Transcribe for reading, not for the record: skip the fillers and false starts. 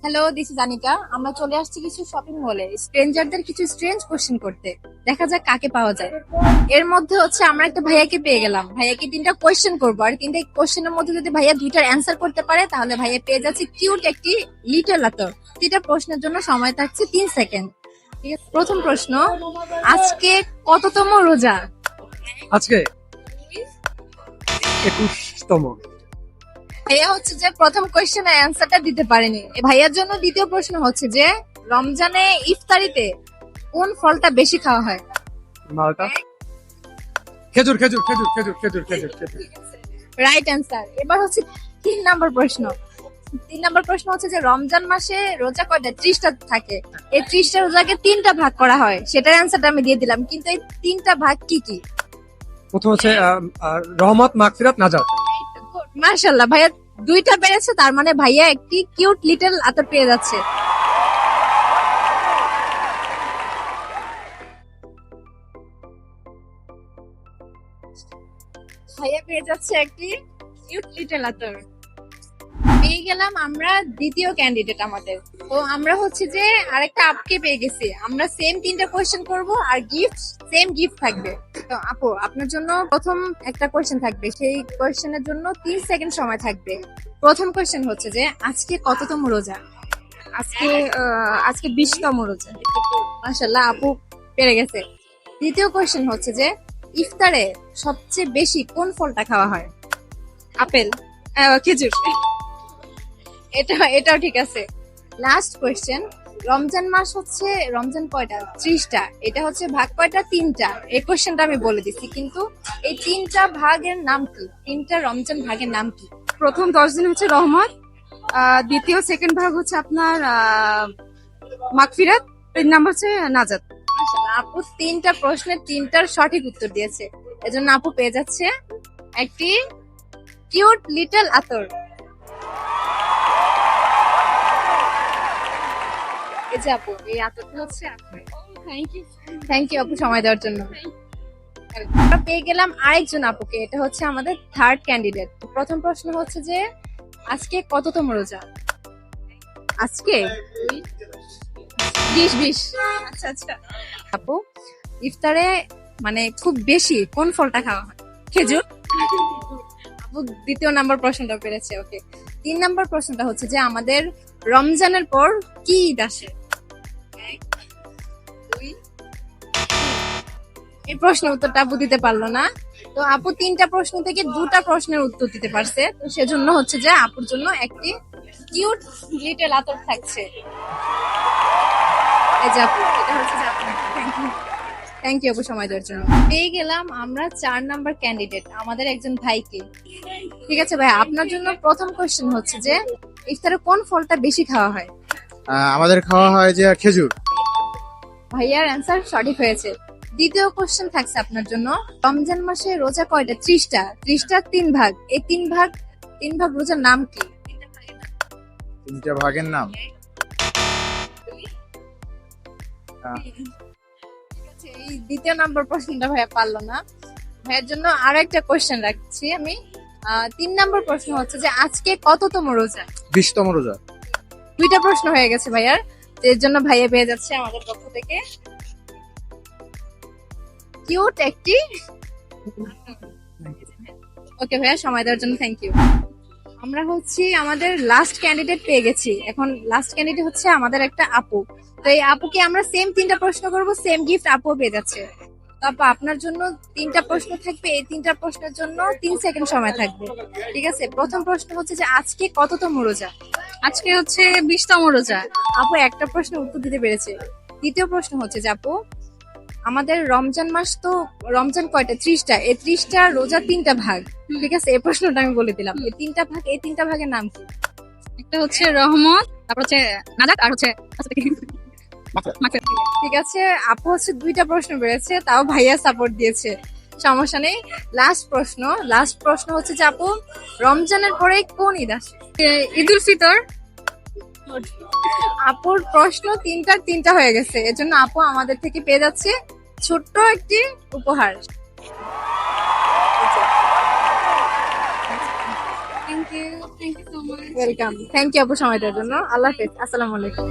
Hello, this is Anika. আমরা চলে আসছি কিছু শপিং মলে স্ট্রেঞ্জারদের কিছু স্ট্রেঞ্জ কোশ্চেন করতে। দেখা যাক কাকে পাওয়া যায়। এর মধ্যে হচ্ছে আমরা একটা ভাইয়াকে পেয়ে গেলাম। ভাইয়াকে তিনটা কোশ্চেন করবো, আর তিনটা কোশ্চেনের মধ্যে যদি ভাইয়া দুইটার অ্যান্সার করতে পারে তাহলে ভাইয়া পেয়ে যাচ্ছে কিউট একটি লিটল আতর। তিনটা প্রশ্নের জন্য সময় থাকছে 3 সেকেন্ড। ঠিক আছে, প্রথম প্রশ্ন, আজকে কততম রোজা? আজকে 21তম। ভাইয়া হচ্ছে যে প্রথম কোয়েশ্চেনের অ্যান্সারটা দিতে পারেনি। ভাইয়ার জন্য দ্বিতীয় প্রশ্ন হচ্ছে যে রমজানে ইফতারিতে কোন ফলটা বেশি খাওয়া হয়? মালটা। খেজুর খেজুর খেজুর খেজুর খেজুর খেজুর খেজুর। Right answer. এবার হচ্ছে 3 নম্বর প্রশ্ন। 3 নম্বর প্রশ্ন হচ্ছে যে রমজান মাসে রোজা কয়টা? 30টা থাকে। এই 30টা রোজাকে 3টা ভাগ করা হয়, সেটার অ্যান্সারটা আমি দিয়ে দিলাম, কিন্তু এই 3টা ভাগ কি কি? প্রথম হচ্ছে রহমত, মাগফিরাত, নাজাত। মাশাআল্লাহ, ভাইয়া 2টা পেরেছে, তার মানে ভাইয়া একটি কিউট লিটল আতর পেয়ে যাচ্ছে। ভাইয়া পেয়ে যাচ্ছে একটি কিউট লিটল আতর। পেয়ে গেলাম আমরা দ্বিতীয় ক্যান্ডিডেট আমাদের। তো আমরা হচ্ছে যে আরেকটা আপকে পেয়ে গেছি। আমরা সেম 3টা কোয়েশ্চেন করব, আর গিফট সেম গিফট থাকবে। তো আপু, আপনার জন্য প্রথম একটা কোয়েশ্চেন থাকবে, সেই কোয়েশ্চেনের জন্য 3 সেকেন্ড সময় থাকবে। প্রথম কোয়েশ্চেন হচ্ছে যে আজকে কততম রোজা? আজকে 20তম রোজা। মাশাআল্লাহ, আপু পেরে গেছে। দ্বিতীয় কোয়েশ্চেন হচ্ছে যে ইফতারে সবচেয়ে বেশি কোন ফলটা খাওয়া হয়? আপেল, খেজুর। এটাও ঠিক আছে। লাস্ট কোয়েশ্চেন, রমজান মাস হচ্ছে রমজান কয়টা? 30টা। এটা হচ্ছে ভাগ কয়টা? 3টা। এই কোয়েশ্চেনটা আমি বলে দিচ্ছি, কিন্তু এই 3টা ভাগের নাম কি? 3টা রমজান ভাগের নাম কি? প্রথম 10 দিন হচ্ছে রহমত, দ্বিতীয় সেকেন্ড ভাগ হচ্ছে আপনার মাগফিরাত, 3 নাম্বার হচ্ছে নাজাত। মাশাআল্লাহ, আপু 3টা প্রশ্নের 3টার সঠিক উত্তর দিয়েছে। এজন্য আপু পেয়ে যাচ্ছে একটি কিউট লিটল আতর। এই যে আপু, এই আতরটা হচ্ছে আপনার। থ্যাংক ইউ আপু, সময় দেওয়ার জন্য। আমরা পেয়ে গেলাম আরেকজন আপুকে। এটা হচ্ছে আমাদের থার্ড ক্যান্ডিডেট। প্রথম প্রশ্ন হচ্ছে যে আজকে কততম রোজা? আজকে 20 আচ্ছা আচ্ছা। আপু, ইফতারে মানে খুব বেশি কোন ফলটা খাওয়া হয়? খেজুর। আপু দ্বিতীয় নাম্বার প্রশ্নটা পেরেছে। ওকে, 3 নম্বর প্রশ্নটা হচ্ছে যে আমাদের রমজানের পর কি ঈদ আসে? 1, 2, 3। এই প্রশ্নের উত্তরটা আপু দিতে পারলো না। তো আপু 3টা প্রশ্ন থেকে 2টা প্রশ্নের উত্তর দিতে পারছে, তো সেজন্য হচ্ছে যে আপুর জন্য একটি কিউট লিটল আতর থাকছে। এই যে আপু, এটা হচ্ছে যে আপু। থ্যাংক ইউ আপু, সময় দেওয়ার জন্য। পেয়ে গেলাম আমরা 4 নম্বর ক্যান্ডিডেট, আমাদের একজন ভাইকে। ঠিক আছে ভাই, আপনার জন্য প্রথম কোশ্চেন হচ্ছে যে ইফতারে কোন ফলটা বেশি খাওয়া হয়? আমাদের খাওয়া হয় যে খেজুর। ভাইয়ার অ্যান্সার সঠিক হয়েছে। দ্বিতীয় কোশ্চেন থাকছে আপনার জন্য, রমজান মাসে রোজা কয়টা? 30টা। 30টার 3 ভাগ। এই 3 ভাগ রোজার নাম কি? 3টা ভাগের নাম এই দ্বিতীয় নাম্বার প্রশ্নটা ভাইয়া পারলো না। ভাইয়ের জন্য আরো একটা কোশ্চেন রাখছি আমি। 3 নম্বর প্রশ্ন হচ্ছে যে আজকে কততম রোজা? 20তম রোজা। 2টা প্রশ্ন হয়ে গেছে ভাইয়ার, এর জন্য ভাইয়া পেয়ে যাচ্ছে আমাদের পক্ষ থেকে কিউট একটি। ওকে ভাইয়া, সময় দেওয়ার জন্য থ্যাংক ইউ। আমরা হচ্ছে আমাদের লাস্ট ক্যান্ডিডেট পেয়ে গেছি। এখন লাস্ট ক্যান্ডিডেট হচ্ছে আমাদের একটা আপু। তো এই আপুকে আমরা সেম 3টা প্রশ্ন করব, সেম গিফট আপু পেয়ে যাচ্ছে। তারপর আপনার জন্য 3টা প্রশ্ন থাকবে। এই 3টা প্রশ্নের জন্য 3 সেকেন্ড সময় থাকবে। ঠিক আছে, প্রথম প্রশ্ন হচ্ছে যে আজকে কততম রোজা? আজকে হচ্ছে 20তম রোজা। আপু একটা প্রশ্নের উত্তর দিতে পেরেছে। দ্বিতীয় প্রশ্ন হচ্ছে যে আপু, আমাদের রমজান মাস তো রমজান কয়টা? 30টা। এই 30টা রোজা 3টা ভাগ। ঠিক আছে, এই প্রশ্নটা আমি বলে দিলাম। এই 3টা ভাগ, এই 3টা ভাগের নাম কি? একটা হচ্ছে রহমত, তারপর হচ্ছে নাজাত, আর হচ্ছে মাগফিরাত। ঠিক আছে, আপু হচ্ছে 2টা প্রশ্ন পেরেছে, তাও ভাইয়া সাপোর্ট দিয়েছে, সমস্যা নেই। লাস্ট প্রশ্ন হচ্ছে যে আপু, রমজানের পরে কোন ঈদ আসে? ঈদ উল ফিতর। আপুর প্রশ্ন 3টার 3টা হয়ে গেছে, এজন্য আপু আমাদের থেকে পেয়ে যাচ্ছে ছোট্ট একটি উপহার। Thank you so much. Welcome. Thank you আপু সময় দেওয়ার জন্য। আল্লাহ হাফেজ। আসসালামু আলাইকুম।